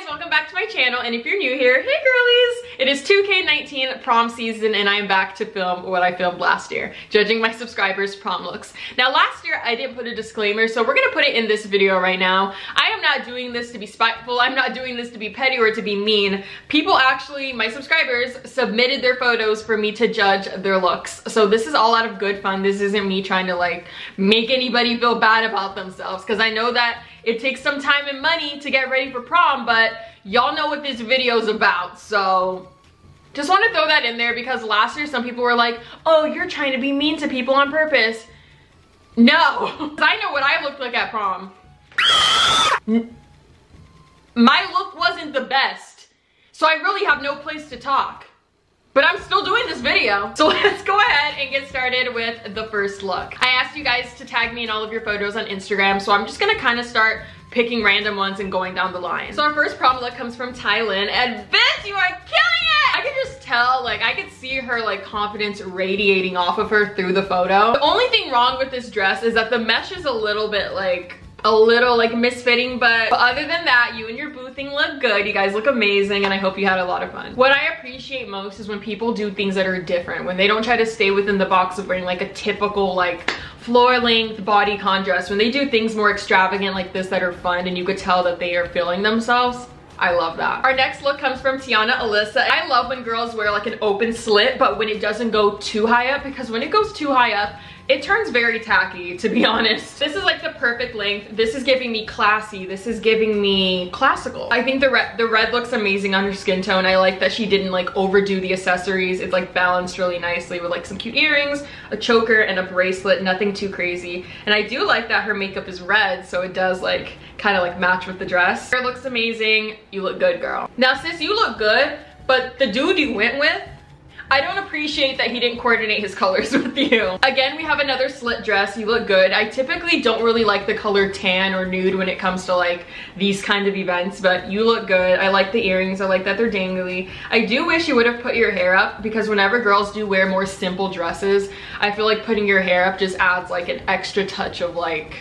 welcome back to my channel, and if you're new here, hey girlies! It is 2K19 prom season and I'm back to film what I filmed last year, judging my subscribers' prom looks. Now last year I didn't put a disclaimer, so we're gonna put it in this video right now. I am not doing this to be spiteful, I'm not doing this to be petty or to be mean. People actually, my subscribers, submitted their photos for me to judge their looks. So this is all out of good fun. This isn't me trying to like make anybody feel bad about themselves, because I know that it takes some time and money to get ready for prom, but y'all know what this video is about, so just want to throw that in there because last year some people were like, oh, you're trying to be mean to people on purpose. No, I know what I looked like at prom. My look wasn't the best, so I really have no place to talk. But I'm still doing this video. So let's go ahead and get started with the first look. I asked you guys to tag me in all of your photos on Instagram, so I'm just gonna kind of start picking random ones and going down the line. So our first prom look comes from Tylin, and bitch, you are killing it! I could just tell, like, I could see her like confidence radiating off of her through the photo. The only thing wrong with this dress is that the mesh is a little bit like misfitting, but other than that, you and your boo thing look good. You guys look amazing, and I hope you had a lot of fun. What I appreciate most is when people do things that are different, when they don't try to stay within the box of wearing like a typical like floor length bodycon dress. When they do things more extravagant like this that are fun and you could tell that they are feeling themselves, I love that. Our next look comes from Tiana Alyssa. I love when girls wear like an open slit, but when it doesn't go too high up, because when it goes too high up, it turns very tacky, to be honest. This is like the perfect length. This is giving me classy. This is giving me classical. I think the red looks amazing on her skin tone. I like that she didn't like overdo the accessories. It's like balanced really nicely with like some cute earrings, a choker, and a bracelet, nothing too crazy. And I do like that her makeup is red, so it does like kind of like match with the dress. Hair looks amazing. You look good, girl. Now sis, you look good, but the dude you went with, I don't appreciate that he didn't coordinate his colors with you. Again, we have another slit dress. You look good. I typically don't really like the color tan or nude when it comes to like these kind of events, but you look good. I like the earrings. I like that they're dangly. I do wish you would have put your hair up, because whenever girls do wear more simple dresses, I feel like putting your hair up just adds like an extra touch of like,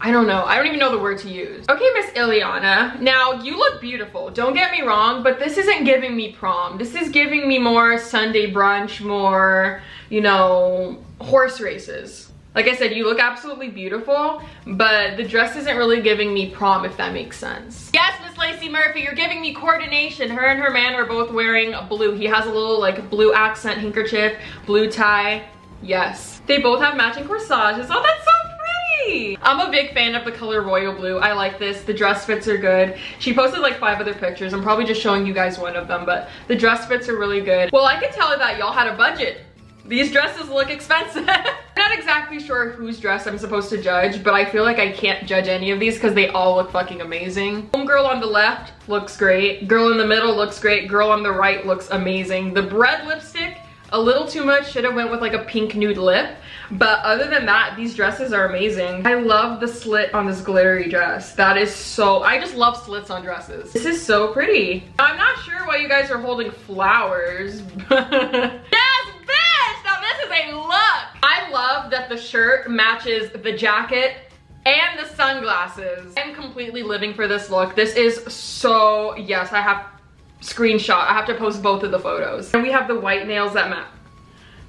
I don't know. I don't even know the word to use. Okay, Miss Ileana. Now, you look beautiful. Don't get me wrong, but this isn't giving me prom. This is giving me more Sunday brunch, more, you know, horse races. Like I said, you look absolutely beautiful, but the dress isn't really giving me prom, if that makes sense. Yes, Miss Lacey Murphy, you're giving me coordination. Her and her man were both wearing blue. He has a little like blue accent handkerchief, blue tie. Yes. They both have matching corsages. Oh, that's so pretty. I'm a big fan of the color royal blue. I like this. The dress fits are good. She posted like 5 other pictures. I'm probably just showing you guys one of them, but the dress fits are really good. Well, I can tell that y'all had a budget. These dresses look expensive. I'm not exactly sure whose dress I'm supposed to judge, but I feel like I can't judge any of these because they all look fucking amazing. Homegirl on the left looks great. Girl in the middle looks great. Girl on the right looks amazing. The red lipstick, a little too much. Should have went with like a pink nude lip. But other than that, these dresses are amazing. I love the slit on this glittery dress. That is so, I just love slits on dresses. This is so pretty. I'm not sure why you guys are holding flowers. Yes, bitch! Now this is a look. I love that the shirt matches the jacket and the sunglasses. I'm completely living for this look. This is so, yes, I have screenshot. I have to post both of the photos. And we have the white nails that match.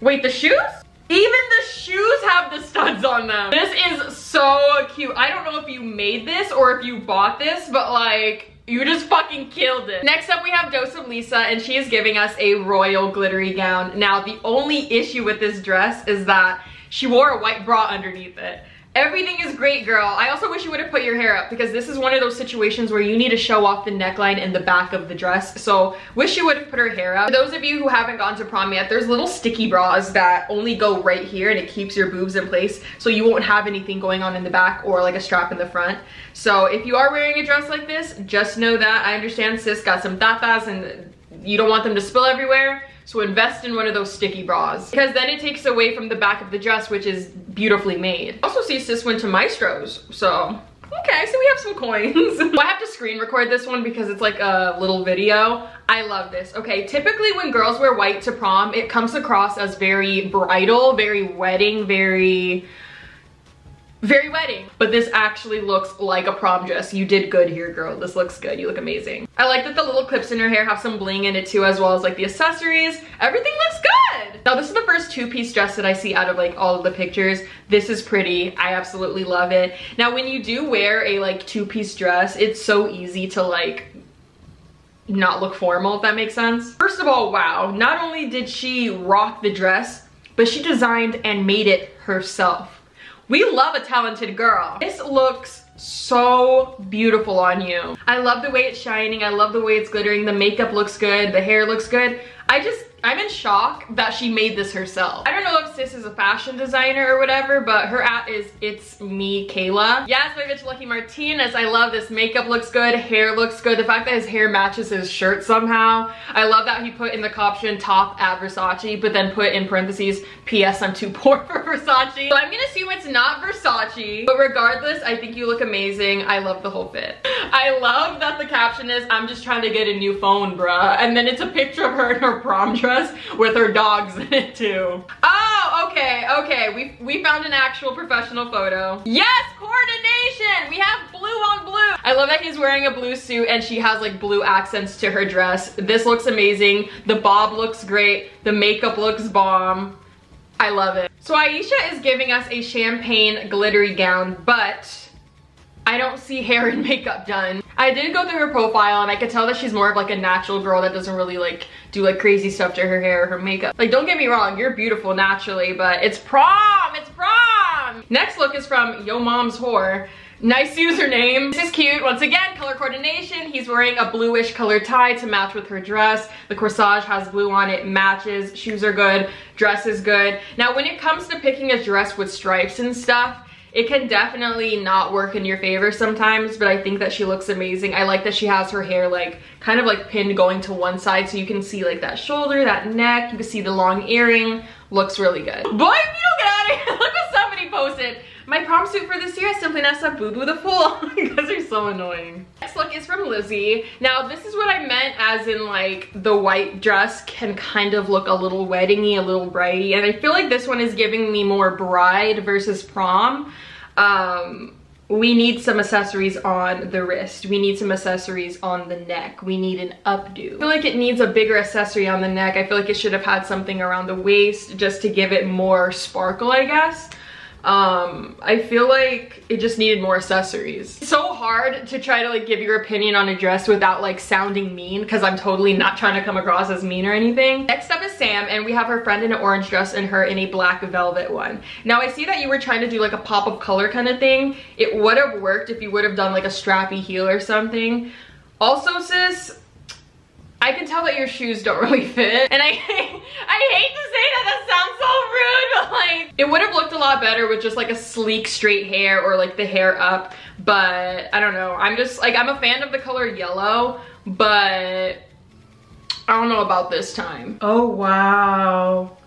Wait, the shoes? Even the shoes have the studs on them. This is so cute. I don't know if you made this or if you bought this, but like, you just fucking killed it. Next up, we have Dose of Lisa, and she is giving us a royal glittery gown. Now, the only issue with this dress is that she wore a white bra underneath it. Everything is great, girl. I also wish you would have put your hair up, because this is one of those situations where you need to show off the neckline and the back of the dress. So wish you would have put her hair up. For those of you who haven't gone to prom yet, there's little sticky bras that only go right here, and it keeps your boobs in place, so you won't have anything going on in the back or like a strap in the front. So if you are wearing a dress like this, just know that. I understand sis got some tatas and you don't want them to spill everywhere. So invest in one of those sticky bras, because then it takes away from the back of the dress, which is beautifully made. Also see sis went to Maestro's, so okay, so we have some coins. Well, I have to screen record this one because it's like a little video. I love this. Okay, typically when girls wear white to prom, it comes across as very bridal, very wedding, very very wedding. But this actually looks like a prom dress. You did good here, girl. This looks good. You look amazing. I like that the little clips in her hair have some bling in it too, as well as like the accessories. Everything looks good. Now this is the first two-piece dress that I see out of like all of the pictures. This is pretty. I absolutely love it. Now when you do wear a like two-piece dress, it's so easy to like not look formal, if that makes sense. First of all, wow, not only did she rock the dress, but she designed and made it herself. We love a talented girl. This looks so beautiful on you. I love the way it's shining. I love the way it's glittering. The makeup looks good. The hair looks good. I'm in shock that she made this herself. I don't know if sis is a fashion designer or whatever, but her at is It's Me Kayla. Yes, my bitch Lucky Martinez. I love this. Makeup looks good. Hair looks good. The fact that his hair matches his shirt somehow. I love that he put in the caption top at Versace, but then put in parentheses, P.S. I'm too poor for Versace. So I'm gonna assume it's not Versace, but regardless, I think you look amazing. I love the whole fit. I love that the caption is, I'm just trying to get a new phone, bruh. And then it's a picture of her in her prom dress with her dogs in it too. Oh, okay. We found an actual professional photo. Yes, coordination. We have blue on blue. I love that he's wearing a blue suit and she has like blue accents to her dress. This looks amazing. The bob looks great. The makeup looks bomb. I love it. So Aisha is giving us a champagne glittery gown, but I don't see hair and makeup done. I did go through her profile and I could tell that she's more of like a natural girl that doesn't really like do like crazy stuff to her hair or her makeup. Like, don't get me wrong, you're beautiful naturally, but it's prom, it's prom! Next look is from Yo Mom's Whore. Nice username. This is cute. Once again, color coordination. He's wearing a bluish colored tie to match with her dress. The corsage has blue on it, matches. Shoes are good, dress is good. Now, when it comes to picking a dress with stripes and stuff, it can definitely not work in your favor sometimes, but I think that she looks amazing. I like that she has her hair like kind of like pinned going to one side so you can see like that shoulder, that neck, you can see the long earring. Looks really good. Boy, if you don't get out of here, look what somebody posted. My prom suit for this year, I simply messed up Boo Boo the Fool. You guys are so annoying. Next look is from Lizzie. Now this is what I meant as in like the white dress can kind of look a little weddingy, a little bridey, and I feel like this one is giving me more bride versus prom. We need some accessories on the wrist. We need some accessories on the neck. We need an updo. I feel like it needs a bigger accessory on the neck. I feel like it should have had something around the waist just to give it more sparkle, I guess. I feel like it just needed more accessories. It's so hard to try to like give your opinion on a dress without like sounding mean, because I'm totally not trying to come across as mean or anything. Next up is Sam, and we have her friend in an orange dress and her in a black velvet one. Now I see that you were trying to do like a pop of color kind of thing. It would have worked if you would have done like a strappy heel or something. Also, sis, I can tell that your shoes don't really fit. And I hate to say that sounds so rude, but like, it would have looked a lot better with just like a sleek straight hair or like the hair up. But I don't know, I'm just like, I'm a fan of the color yellow, but I don't know about this time. Oh, wow.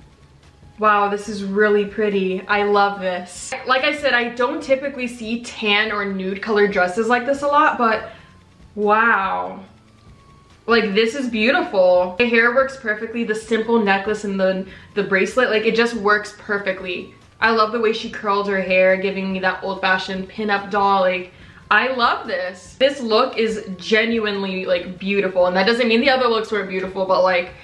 Wow, this is really pretty. I love this. Like I said, I don't typically see tan or nude colored dresses like this a lot, but wow. Like, this is beautiful. The hair works perfectly. The simple necklace and the bracelet, like, it just works perfectly. I love the way she curled her hair, giving me that old-fashioned pin-up doll. Like, I love this. This look is genuinely, like, beautiful. And that doesn't mean the other looks weren't beautiful, but, like,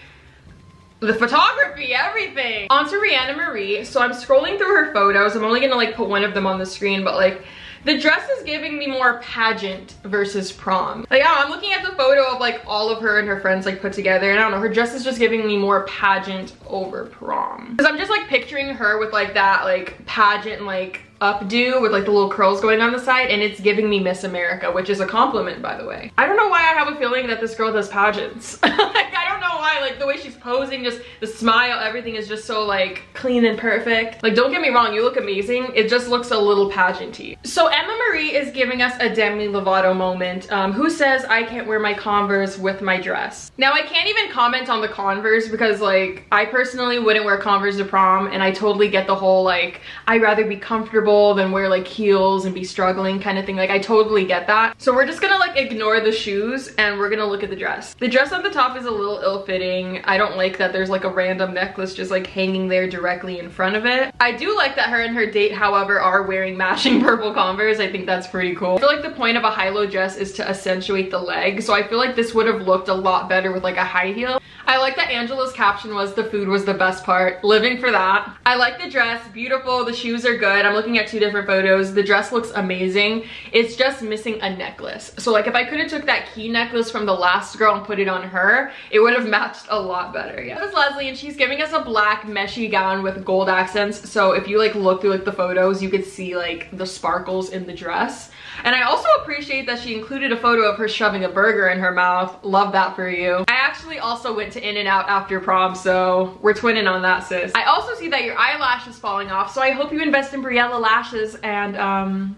the photography, everything. On to Rihanna Marie. So I'm scrolling through her photos. I'm only gonna, like, put one of them on the screen, but, like, the dress is giving me more pageant versus prom. Like, I'm looking at the photo of like all of her and her friends like put together, and I don't know, her dress is just giving me more pageant over prom. Cause I'm just like picturing her with like that like pageant like updo with like the little curls going on the side, and it's giving me Miss America, which is a compliment, by the way. I don't know why I have a feeling that this girl does pageants. Like, I don't know why, like the way she's posing, just the smile, everything is just so like clean and perfect. Like, don't get me wrong, you look amazing. It just looks a little pageanty. So Emma Marie is giving us a Demi Lovato moment. Who says I can't wear my Converse with my dress? Now, I can't even comment on the Converse because like I personally wouldn't wear Converse to prom, and I totally get the whole like I'd rather be comfortable than wear like heels and be struggling kind of thing. Like, I totally get that. So we're just gonna like ignore the shoes and we're gonna look at the dress. The dress at the top is a little ill-fitting fitting. I don't like that there's like a random necklace just like hanging there directly in front of it. I do like that her and her date, however, are wearing matching purple Converse. I think that's pretty cool. I feel like the point of a high-low dress is to accentuate the leg, so I feel like this would have looked a lot better with like a high heel. I like that Angela's caption was the food was the best part. Living for that. I like the dress, beautiful, the shoes are good. I'm looking at 2 different photos. The dress looks amazing. It's just missing a necklace. So like if I could have took that key necklace from the last girl and put it on her, it would have matched a lot better. Yeah. This is Leslie and she's giving us a black meshy gown with gold accents. So if you like look through like the photos, you could see like the sparkles in the dress. And I also appreciate that she included a photo of her shoving a burger in her mouth. Love that for you. I actually also went to In-N-Out after prom, so we're twinning on that, sis. I also see that your eyelash is falling off, so I hope you invest in Briella lashes and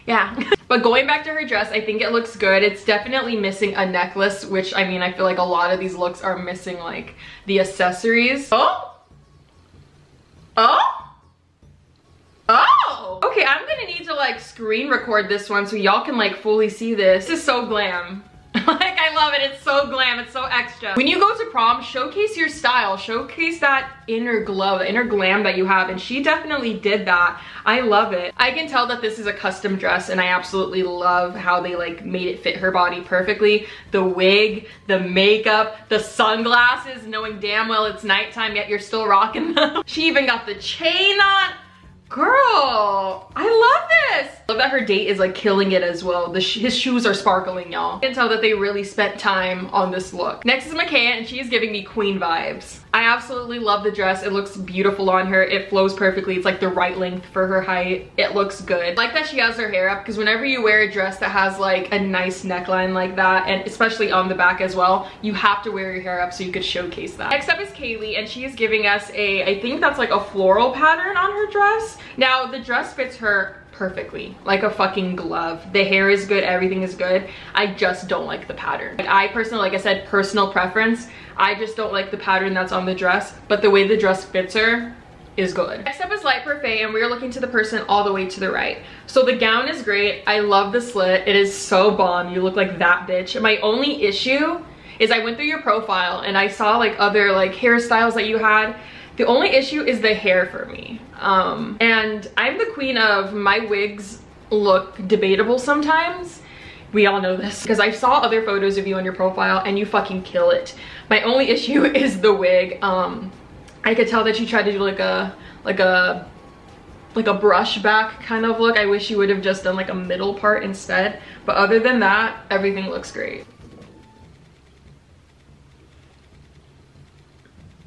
yeah. But going back to her dress, I think it looks good. It's definitely missing a necklace, which I mean, I feel like a lot of these looks are missing like the accessories. Oh! Oh! Oh! Okay, I'm gonna need to like screen record this one so y'all can like fully see this. This is so glam. Like, I love it. It's so glam. It's so extra. When you go to prom, showcase your style. Showcase that inner glow, the inner glam that you have. And she definitely did that. I love it. I can tell that this is a custom dress and I absolutely love how they like made it fit her body perfectly. The wig, the makeup, the sunglasses, knowing damn well it's nighttime yet you're still rocking them. She even got the chain on. Girl, I love this. I love that her date is like killing it as well. His shoes are sparkling, y'all. I can tell that they really spent time on this look. Next is Makaya and she's giving me queen vibes. I absolutely love the dress. It looks beautiful on her. It flows perfectly. It's like the right length for her height. It looks good. I like that she has her hair up because whenever you wear a dress that has like a nice neckline like that, and especially on the back as well, you have to wear your hair up so you could showcase that. Next up is Kaylee and she is giving us I think that's like a floral pattern on her dress. Now the dress fits her perfectly, like a fucking glove. The hair is good, everything is good. I just don't like the pattern. Like I personally, like I said, personal preference, I just don't like the pattern that's on the dress, but the way the dress fits her is good. Next up is Light Parfait and we're looking to the person all the way to the right. So the gown is great. I love the slit. It is so bomb. You look like that bitch. My only issue is I went through your profile and I saw like other like hairstyles that you had. The only issue is the hair for me. And I'm the queen of my wigs look debatable sometimes. We all know this because I saw other photos of you on your profile and you fucking kill it. My only issue is the wig. I could tell that you tried to do like a brush back kind of look. I wish you would have just done like a middle part instead. But other than that, everything looks great.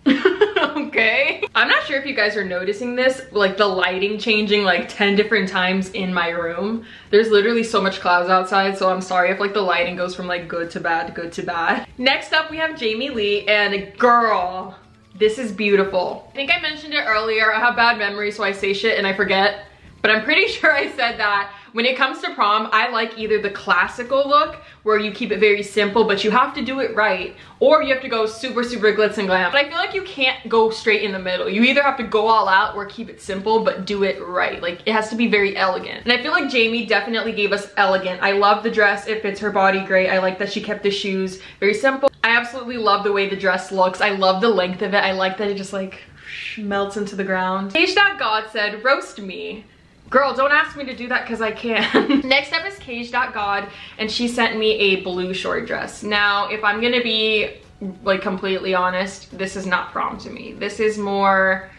Okay. I'm not sure if you guys are noticing this, like the lighting changing like 10 different times in my room. There's literally so much clouds outside, so I'm sorry if like the lighting goes from like good to bad, good to bad. Next up we have Jamie Lee and girl, this is beautiful. I think I mentioned it earlier. I have bad memory, so I say shit and I forget, but I'm pretty sure I said that. When it comes to prom, I like either the classical look where you keep it very simple, but you have to do it right, or you have to go super, super glitz and glam. But I feel like you can't go straight in the middle. You either have to go all out or keep it simple, but do it right. Like it has to be very elegant. And I feel like Jamie definitely gave us elegant. I love the dress. It fits her body great. I like that she kept the shoes very simple. I absolutely love the way the dress looks. I love the length of it. I like that it just like melts into the ground. Cage.God said, roast me. Girl, don't ask me to do that because I can. Next up is Cage.God and she sent me a blue short dress. Now, if I'm gonna be like completely honest, this is not prom to me. This is more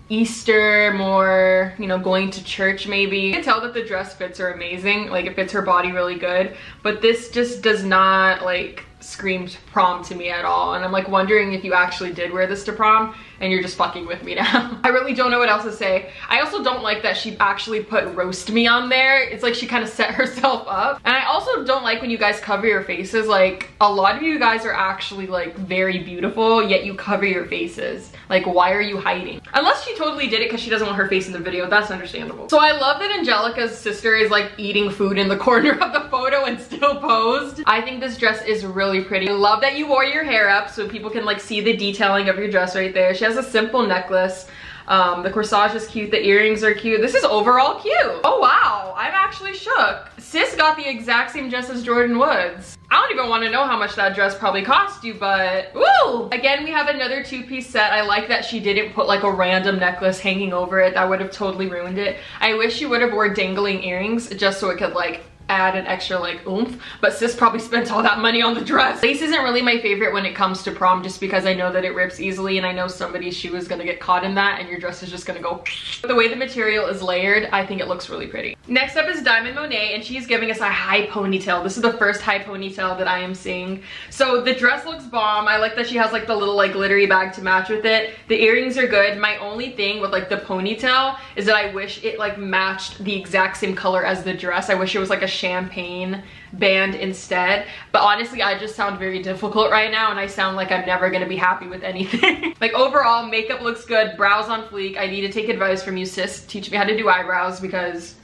Easter, more, you know, going to church maybe. You can tell that the dress fits her amazing, like it fits her body really good, but this just does not like scream prom to me at all. And I'm like wondering if you actually did wear this to prom and you're just fucking with me now. I really don't know what else to say. I also don't like that she actually put roast me on there. It's like she kind of set herself up. And I also don't like when you guys cover your faces. Like a lot of you guys are actually like very beautiful, yet you cover your faces. Like why are you hiding? Unless she totally did it because she doesn't want her face in the video, that's understandable. So I love that Angelica's sister is like eating food in the corner of the photo and still posed. I think this dress is really pretty. I love that you wore your hair up so people can like see the detailing of your dress right there. She has a simple necklace. The corsage is cute, the earrings are cute. This is overall cute. Oh wow, I'm actually shook. sis got the exact same dress as Jordan Woods. I don't even want to know how much that dress probably cost you, but woo! Again, we have another two-piece set. I like that she didn't put like a random necklace hanging over it. That would have totally ruined it. I wish she would have wore dangling earrings just so it could like add an extra like oomph, but sis probably spent all that money on the dress. Lace isn't really my favorite when it comes to prom just because I know that it rips easily and I know somebody's shoe is gonna get caught in that and your dress is just gonna go. The way the material is layered, I think it looks really pretty. Next up is Diamond Monet, and she's giving us a high ponytail. This is the first high ponytail that I am seeing. So the dress looks bomb. I like that she has like the little like glittery bag to match with it. The earrings are good. My only thing with like the ponytail is that I wish it like matched the exact same color as the dress. I wish it was like a champagne band instead, but honestly I just sound very difficult right now and I sound like I'm never gonna be happy with anything. Like overall makeup looks good, brows on fleek. I need to take advice from you, sis. Teach me how to do eyebrows because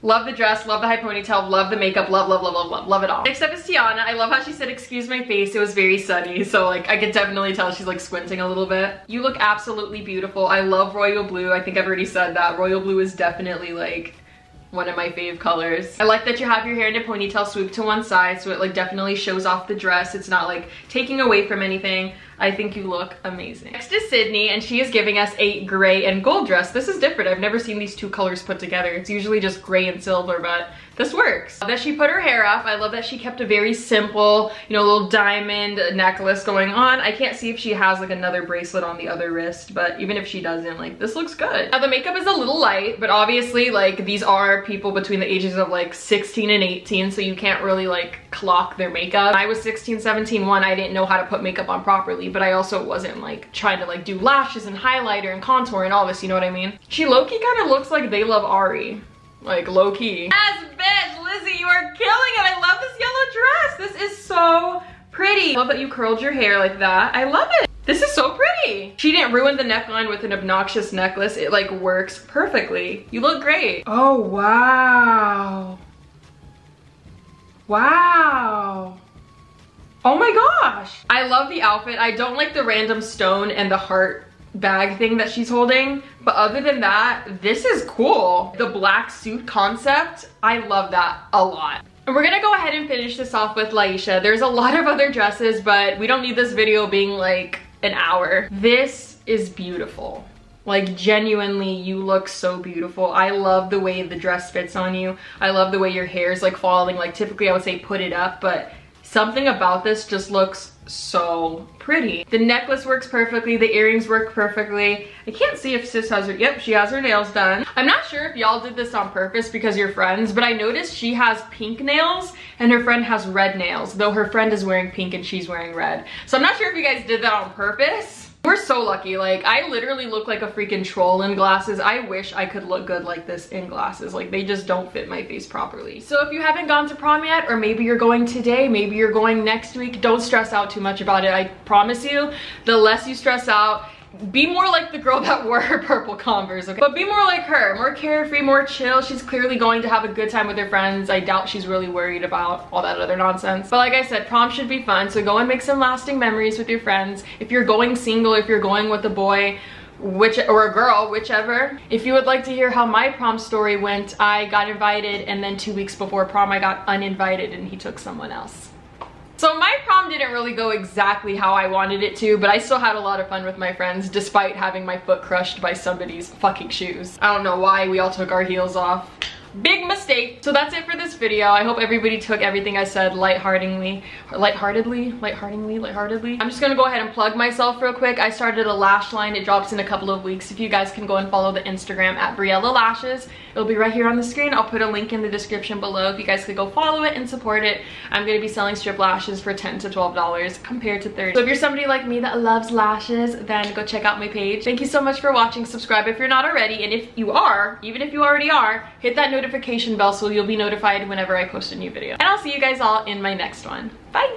love the dress, love the high ponytail, love the makeup, love it all. Next up is Tiana. I love how she said excuse my face. It was very sunny, so like I could definitely tell she's like squinting a little bit. You look absolutely beautiful. I love royal blue. I think I've already said that. Royal blue is definitely like one of my fave colors. I like that you have your hair in a ponytail swooped to one side, so it like definitely shows off the dress. It's not like taking away from anything. I think you look amazing. Next is Sydney, and she is giving us a gray and gold dress. This is different. I've never seen these two colors put together. It's usually just gray and silver, but this works. That she put her hair up. I love that she kept a very simple, you know, little diamond necklace going on. I can't see if she has like another bracelet on the other wrist, but even if she doesn't, like this looks good. Now the makeup is a little light, but obviously like these are people between the ages of like 16 and 18, so you can't really like clock their makeup. I was 16, 17, I didn't know how to put makeup on properly, but I also wasn't like trying to like do lashes and highlighter and contour and all this, you know what I mean? She low-key kind of looks like They Love Ari. Like low-key. Yes, bitch, Lizzie, you are killing it. I love this yellow dress. This is so pretty. I love that you curled your hair like that. I love it. This is so pretty. She didn't ruin the neckline with an obnoxious necklace. It like works perfectly. You look great. Oh, wow. Wow. Oh my gosh. I love the outfit. I don't like the random stone and the heart bag thing that she's holding, but other than that, this is cool. The black suit concept, I love that a lot. And we're gonna go ahead and finish this off with Laisha. There's a lot of other dresses, but we don't need this video being like an hour. This is beautiful. Like genuinely, you look so beautiful. I love the way the dress fits on you. I love the way your hair is like falling. Like typically I would say put it up, but something about this just looks so pretty. The necklace works perfectly, the earrings work perfectly. I can't see if sis has her, yep, she has her nails done. I'm not sure if y'all did this on purpose because you're friends, but I noticed she has pink nails and her friend has red nails, though her friend is wearing pink and she's wearing red. So I'm not sure if you guys did that on purpose. We're so lucky. Like I literally look like a freaking troll in glasses. I wish I could look good like this in glasses. Like they just don't fit my face properly. So if you haven't gone to prom yet, or maybe you're going today, maybe you're going next week, don't stress out too much about it. I promise you, the less you stress out, be more like the girl that wore her purple Converse, okay? But be more like her, more carefree, more chill. She's clearly going to have a good time with her friends. I doubt she's really worried about all that other nonsense. But like I said, prom should be fun, so go and make some lasting memories with your friends. If you're going single, if you're going with a boy, or a girl, whichever. If you would like to hear how my prom story went, I got invited and then 2 weeks before prom I got uninvited and he took someone else. So my prom didn't really go exactly how I wanted it to, but I still had a lot of fun with my friends despite having my foot crushed by somebody's fucking shoes. I don't know why we all took our heels off. Big mistake. So that's it for this video. I hope everybody took everything I said lightheartedly. I'm just gonna go ahead and plug myself real quick. I started a lash line. It drops in a couple of weeks. If you guys can go and follow the Instagram at Briella Lashes. It'll be right here on the screen. I'll put a link in the description below if you guys could go follow it and support it. I'm gonna be selling strip lashes for $10 to $12 compared to $30. So if you're somebody like me that loves lashes, then go check out my page. Thank you so much for watching. Subscribe if you're not already, and if you are, even if you already are, hit that notification bell so you'll be notified whenever I post a new video. And I'll see you guys all in my next one. Bye!